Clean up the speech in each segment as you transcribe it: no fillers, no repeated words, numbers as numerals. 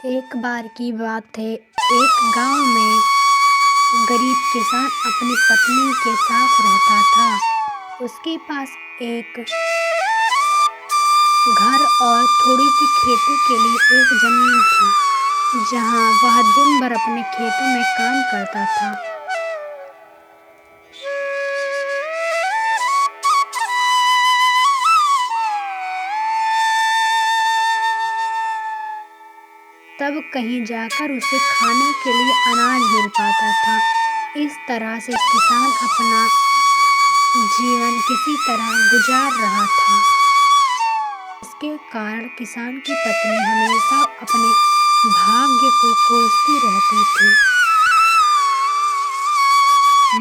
एक बार की बात है। एक गांव में गरीब किसान अपनी पत्नी के साथ रहता था। उसके पास एक घर और थोड़ी सी खेती के लिए एक जमीन थी, जहां वह दिन भर अपने खेतों में काम करता था। तब कहीं जाकर उसे खाने के लिए अनाज मिल पाता था। इस तरह से किसान अपना जीवन किसी तरह गुजार रहा था। इसके कारण किसान की पत्नी हमेशा अपने भाग्य को कोसती रहती थी।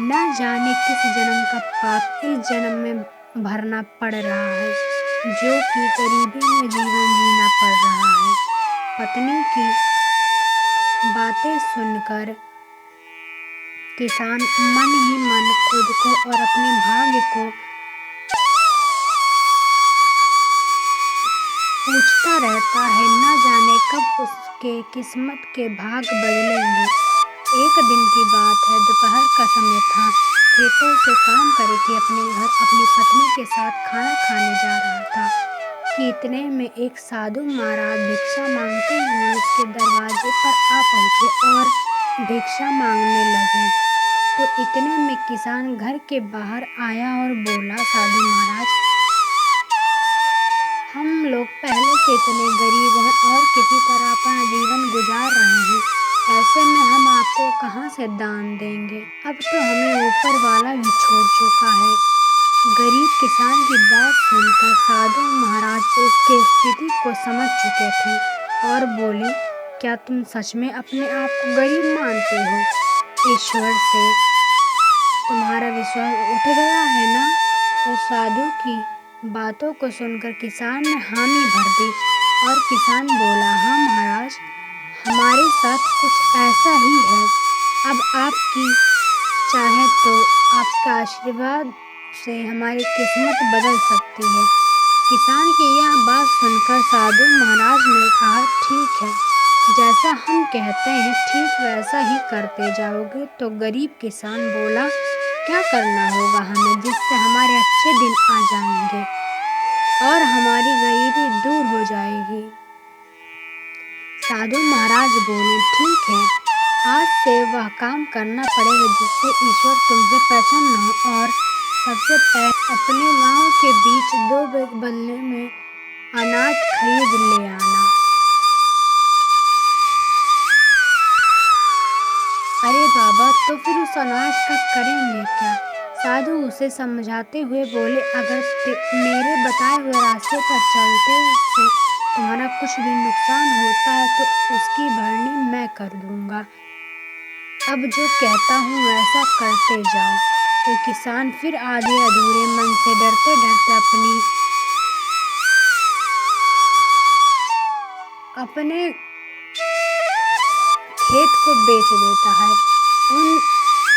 न जाने किस जन्म का पाप इस जन्म में भरना पड़ रहा है, जो कि गरीबी में जीवन जीना पड़ रहा है। पत्नी की बातें सुनकर किसान मन ही मन खुद को और अपने भाग्य को पूछता रहता है, न जाने कब उसके किस्मत के भाग बदलेंगे। एक दिन की बात है, दोपहर का समय था। खेतों से काम करके अपने घर अपनी पत्नी के साथ खाना खाने जा रहा था कि इतने में एक साधु महाराज भिक्षा मांगते हुए उसके दरवाजे पर आ पहुंचे और भिक्षा मांगने लगे। तो इतने में किसान घर के बाहर आया और बोला, साधु महाराज, हम लोग पहले से इतने गरीब हैं और किसी तरह अपना जीवन गुजार रहे हैं। ऐसे में हम आपको कहाँ से दान देंगे? अब तो हमें ऊपर वाला भी छोड़ चुका है। गरीब किसान की बात सुनकर साधु महाराज उसके स्थिति को समझ चुके थे और बोले, क्या तुम सच में अपने आप को गरीब मानते हो? ईश्वर से तुम्हारा विश्वास उठ गया है ना? तो साधु की बातों को सुनकर किसान ने हामी भर दी और किसान बोला, हाँ महाराज, हमारे साथ कुछ ऐसा ही है। अब आपकी चाहे तो आपका आशीर्वाद से हमारी किस्मत बदल सकती है। किसान की यह बात सुनकर साधु महाराज ने कहा, ठीक है, जैसा हम कहते हैं ठीक वैसा ही करते जाओगे। तो गरीब किसान बोला, क्या करना होगा हमें जिससे हमारे अच्छे दिन आ जाएंगे और हमारी गरीबी दूर हो जाएगी? साधु महाराज बोले, ठीक है, आज से वह काम करना पड़ेगा जिससे ईश्वर तुमसे प्रसन्न हो। और सबसे पहले अपने गांव के बीच 2 बदले में अनाज खरीद ले आना। अरे बाबा, तो फिर उस अनाज का करेंगे क्या? साधु उसे समझाते हुए बोले, अगर मेरे बताए हुए रास्ते पर चलते से तुम्हारा कुछ भी नुकसान होता है तो उसकी भरनी मैं कर दूंगा। अब जो कहता हूँ वैसा करते जाओ। तो किसान फिर आधे अधूरे मन से डरते डरते अपने खेत को बेच देता है। उन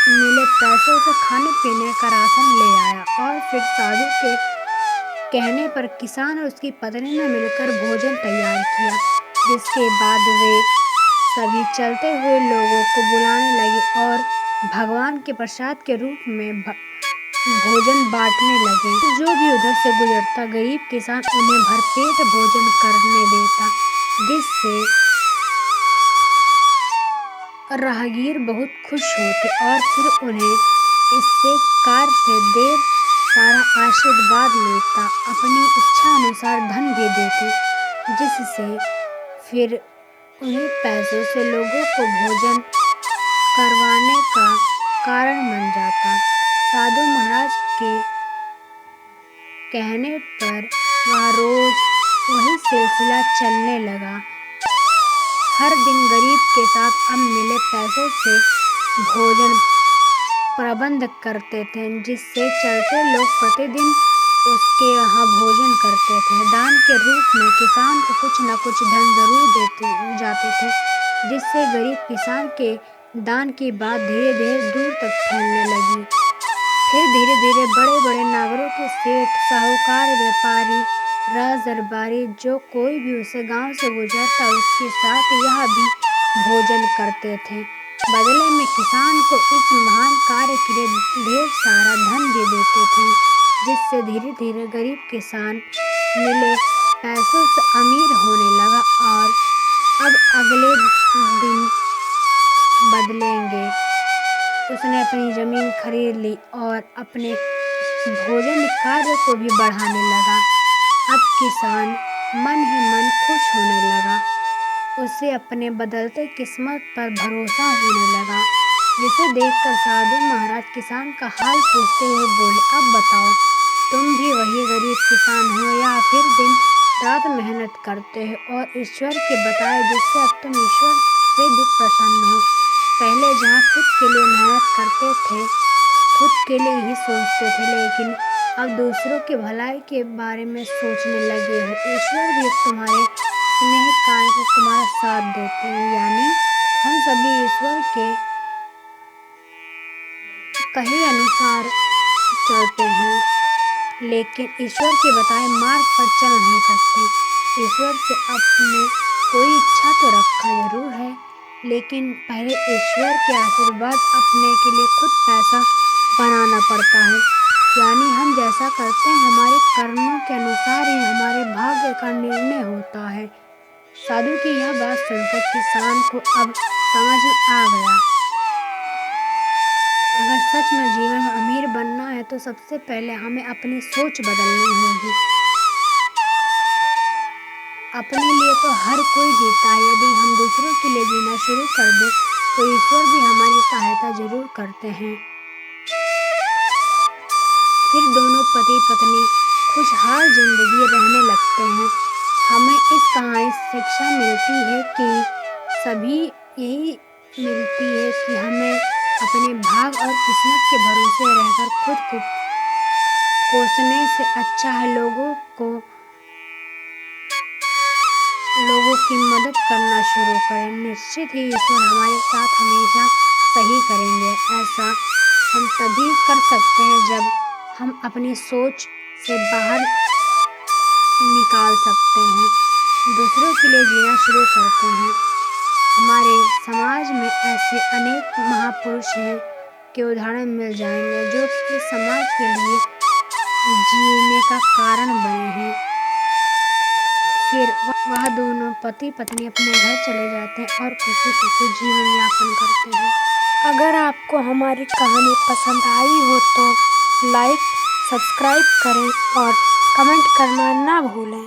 मिले पैसों से खाने पीने का राशन ले आया और फिर साधु के कहने पर किसान और उसकी पत्नी ने मिलकर भोजन तैयार किया, जिसके बाद वे सभी चलते हुए लोगों को बुलाने लगे और भगवान के प्रसाद के रूप में भोजन बांटने लगे। जो भी उधर से गुजरता गरीब किसान उन्हें भरपेट भोजन करने देता, जिससे राहगीर बहुत खुश होते और फिर उन्हें इससे कार से देर सारा आशीर्वाद मिलता, अपनी इच्छा अनुसार धन भी देते, जिससे फिर उन्हीं पैसों से लोगों को भोजन करवाने का कारण बन जाता। साधु महाराज के कहने पर वह रोज वही सिलसिला चलने लगा। हर दिन गरीब के साथ अब मिले पैसों से भोजन प्रबंध करते थे, जिससे चलते लोग प्रतिदिन उसके यहाँ भोजन करते थे। दान के रूप में किसान को कुछ न कुछ धन जरूर देते जाते थे, जिससे गरीब किसान के दान की बात धीरे धीरे दूर तक फैलने लगी। फिर धीरे धीरे बड़े बड़े नगरों के सेठ, साहूकार, व्यापारी राजदरबारी जो कोई भी उसे गांव से गुजरता उसके साथ यह भी भोजन करते थे। बदले में किसान को इस महान कार्य के लिए ढेर सारा धन भी देते थे, जिससे धीरे धीरे गरीब किसान मिले पैसों से अमीर होने लगा। और अब अगले दिन बदलेंगे, उसने अपनी जमीन खरीद ली और अपने भोजन कार्य को भी बढ़ाने लगा। अब किसान मन ही मन खुश होने लगा, उसे अपने बदलते किस्मत पर भरोसा होने लगा, जिसे देखकर साधु महाराज किसान का हाल पूछते हुए बोले, अब बताओ, तुम भी वही गरीब किसान हो या फिर दिन रात मेहनत करते हो और ईश्वर के बताए जिससे अब तुम ईश्वर से भी प्रसन्न हो। पहले जहाँ खुद के लिए मेहनत करते थे, खुद के लिए ही सोचते थे, लेकिन अब दूसरों की भलाई के बारे में सोचने लगे हो। ईश्वर भी तुम्हारे स्नेह कार्य से तुम्हारा साथ देते हैं, यानी हम सभी ईश्वर के कहे अनुसार चलते हैं, लेकिन ईश्वर के बताए मार्ग पर चल नहीं सकते। ईश्वर से अपने कोई इच्छा तो रखा जरूर है, लेकिन पहले ईश्वर के आशीर्वाद अपने के लिए खुद पैसा बनाना पड़ता है। यानी हम जैसा करते हैं हमारे कर्मों के अनुसार ही हमारे भाग्य का निर्णय होता है। साधु की यह बात सुनकर किसान को अब समझ में आ गया, अगर सच में जीवन में अमीर बनना है तो सबसे पहले हमें अपनी सोच बदलनी होगी। अपने लिए तो हर कोई जीता है, यदि हम दूसरों के लिए जीना शुरू कर दें तो ईश्वर भी हमारी सहायता जरूर करते हैं। फिर दोनों पति पत्नी खुशहाल जिंदगी रहने लगते हैं। हमें इस कहानी से शिक्षा मिलती है कि सभी यही मिलती है कि हमें अपने भाग और किस्मत के भरोसे रहकर खुद को कोसने से अच्छा है लोगों की मदद करना शुरू करें। निश्चित ही ईश्वर हमारे साथ हमेशा सही करेंगे। ऐसा हम तभी कर सकते हैं जब हम अपनी सोच से बाहर निकाल सकते हैं, दूसरों के लिए जीना शुरू करते हैं। हमारे समाज में ऐसे अनेक महापुरुष हैं के उदाहरण मिल जाएंगे जो कि समाज के लिए जीने का कारण बने हैं। फिर वह दोनों पति पत्नी अपने घर चले जाते हैं और खुशी खुशी जीवन यापन करते हैं। अगर आपको हमारी कहानी पसंद आई हो तो लाइक, सब्सक्राइब करें और कमेंट करना ना भूलें।